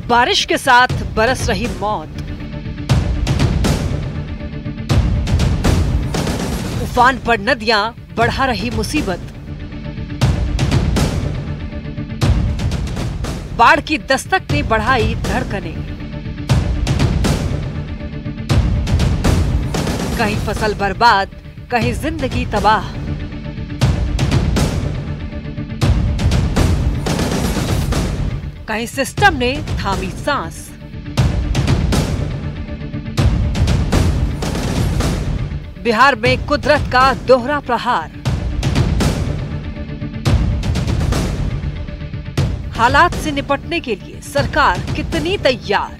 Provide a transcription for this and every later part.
बारिश के साथ बरस रही मौत, उफान पर नदियां बढ़ा रही मुसीबत, बाढ़ की दस्तक ने बढ़ाई धड़कनें। कहीं फसल बर्बाद, कहीं जिंदगी तबाह। कहीं सिस्टम ने थामी सांस। बिहार में कुदरत का दोहरा प्रहार। हालात से निपटने के लिए सरकार कितनी तैयार?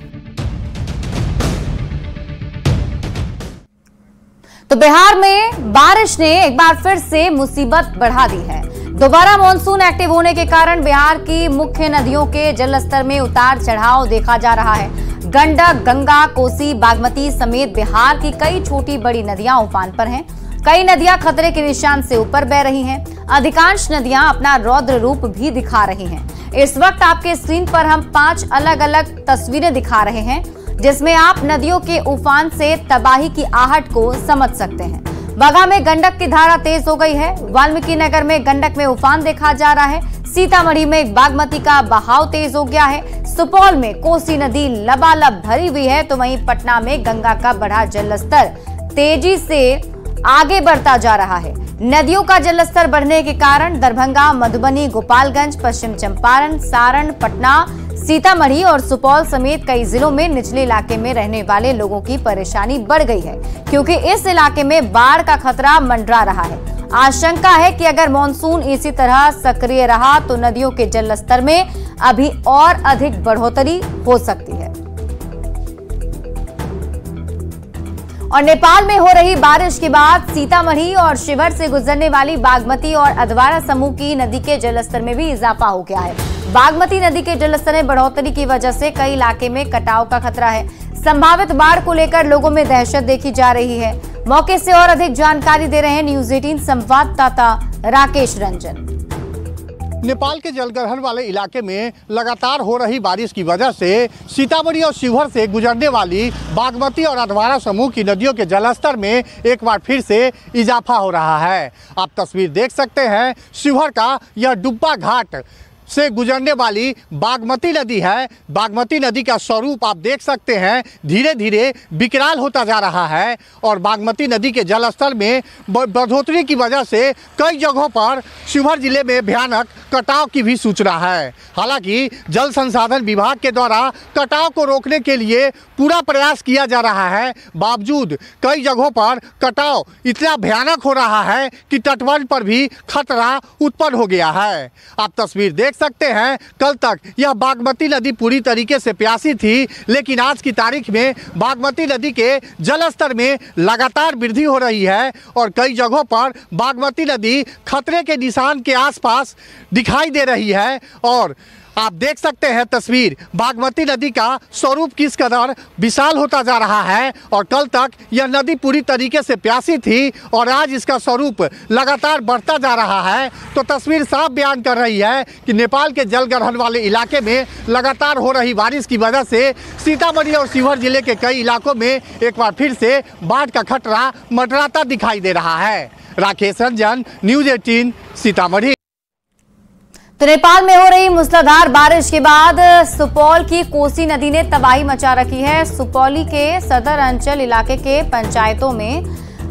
तो बिहार में बारिश ने एक बार फिर से मुसीबत बढ़ा दी है। दोबारा मानसून एक्टिव होने के कारण बिहार की मुख्य नदियों के जलस्तर में उतार चढ़ाव देखा जा रहा है। गंडक, गंगा, कोसी, बागमती समेत बिहार की कई छोटी बड़ी नदियां उफान पर हैं। कई नदियां खतरे के निशान से ऊपर बह रही हैं। अधिकांश नदियां अपना रौद्र रूप भी दिखा रही हैं। इस वक्त आपके स्क्रीन पर हम 5 अलग अलग तस्वीरें दिखा रहे हैं, जिसमें आप नदियों के उफान से तबाही की आहट को समझ सकते हैं। बगहा में गंडक की धारा तेज हो गई है। वाल्मीकि नगर में गंडक में उफान देखा जा रहा है। सीतामढ़ी में बागमती का बहाव तेज हो गया है। सुपौल में कोसी नदी लबालब भरी हुई है, तो वहीं पटना में गंगा का बढ़ा जलस्तर तेजी से आगे बढ़ता जा रहा है। नदियों का जलस्तर बढ़ने के कारण दरभंगा, मधुबनी, गोपालगंज, पश्चिम चंपारण, सारण, पटना, सीतामढ़ी और सुपौल समेत कई जिलों में निचले इलाके में रहने वाले लोगों की परेशानी बढ़ गई है, क्योंकि इस इलाके में बाढ़ का खतरा मंडरा रहा है। आशंका है कि अगर मानसून इसी तरह सक्रिय रहा तो नदियों के जलस्तर में अभी और अधिक बढ़ोतरी हो सकती है। और नेपाल में हो रही बारिश के बाद सीतामढ़ी और शिवहर से गुजरने वाली बागमती और अधवारा समूह की नदी के जलस्तर में भी इजाफा हो गया है। बागमती नदी के जलस्तर में बढ़ोतरी की वजह से कई इलाके में कटाव का खतरा है। संभावित बाढ़ को लेकर लोगों में दहशत देखी जा रही है। मौके से और अधिक जानकारी दे रहे हैं न्यूज 18 संवाददाता राकेश रंजन। नेपाल के जलग्रहण वाले इलाके में लगातार हो रही बारिश की वजह से सीतामढ़ी और शिवहर से गुजरने वाली बागमती और अधवारा समूह की नदियों के जलस्तर में एक बार फिर से इजाफा हो रहा है। आप तस्वीर देख सकते हैं, शिवहर का यह डुब्बा घाट से गुजरने वाली बागमती नदी है। बागमती नदी का स्वरूप आप देख सकते हैं, धीरे धीरे विकराल होता जा रहा है और बागमती नदी के जलस्तर में बढ़ोतरी की वजह से कई जगहों पर शिवहर जिले में भयानक कटाव की भी सूचना है। हालांकि जल संसाधन विभाग के द्वारा कटाव को रोकने के लिए पूरा प्रयास किया जा रहा है, बावजूद कई जगहों पर कटाव इतना भयानक हो रहा है कि तटबंध पर भी खतरा उत्पन्न हो गया है। आप तस्वीर देख सकते हैं, कल तक यह बागमती नदी पूरी तरीके से प्यासी थी, लेकिन आज की तारीख में बागमती नदी के जलस्तर में लगातार वृद्धि हो रही है और कई जगहों पर बागमती नदी खतरे के निशान के आसपास दिखाई दे रही है। और आप देख सकते हैं तस्वीर, बागमती नदी का स्वरूप किस कदर विशाल होता जा रहा है और कल तक यह नदी पूरी तरीके से प्यासी थी और आज इसका स्वरूप लगातार बढ़ता जा रहा है। तो तस्वीर साफ बयान कर रही है कि नेपाल के जलग्रहण वाले इलाके में लगातार हो रही बारिश की वजह से सीतामढ़ी और शिवहर जिले के कई इलाकों में एक बार फिर से बाढ़ का खतरा मंडराता दिखाई दे रहा है। राकेश रंजन, न्यूज 18 सीतामढ़ी। तो नेपाल में हो रही मूसलाधार बारिश के बाद सुपौल की कोसी नदी ने तबाही मचा रखी है। सुपौली के सदर अंचल इलाके के पंचायतों में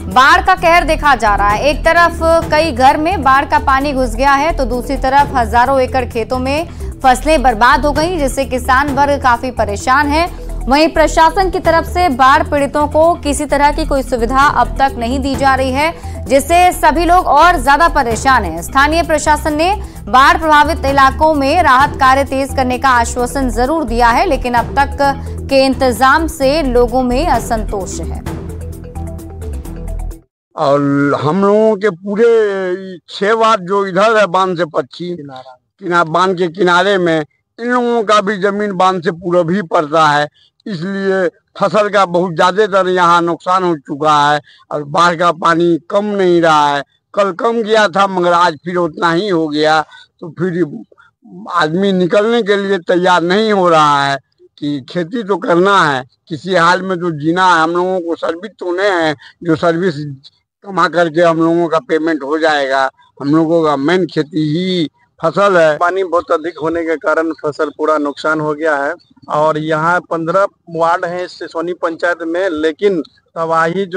बाढ़ का कहर देखा जा रहा है। एक तरफ कई घर में बाढ़ का पानी घुस गया है, तो दूसरी तरफ हजारों एकड़ खेतों में फसलें बर्बाद हो गई, जिससे किसान वर्ग काफी परेशान है। वहीं प्रशासन की तरफ से बाढ़ पीड़ितों को किसी तरह की कोई सुविधा अब तक नहीं दी जा रही है, जिससे सभी लोग और ज्यादा परेशान हैं। स्थानीय प्रशासन ने बाढ़ प्रभावित इलाकों में राहत कार्य तेज करने का आश्वासन जरूर दिया है, लेकिन अब तक के इंतजाम से लोगों में असंतोष है। और हम लोगों के पूरे 6 वार्ड जो इधर है बांध से पश्चिम बांध के किनारे में, इन लोगों का भी जमीन बांध से पूरा भी पड़ता है, इसलिए फसल का बहुत ज्यादातर यहाँ नुकसान हो चुका है और बाढ़ का पानी कम नहीं रहा है। कल कम गया था मगर आज फिर उतना ही हो गया, तो फिर आदमी निकलने के लिए तैयार नहीं हो रहा है। कि खेती तो करना है, किसी हाल में तो जीना है। हम लोगों को सर्विस तो नहीं है जो सर्विस कमा करके हम लोगों का पेमेंट हो जाएगा। हम लोगों का मेन खेती ही फसल है। पानी बहुत अधिक होने के कारण फसल पूरा नुकसान हो गया है और यहाँ 15 वार्ड हैं इस सिसोनी पंचायत में, लेकिन तबाही जो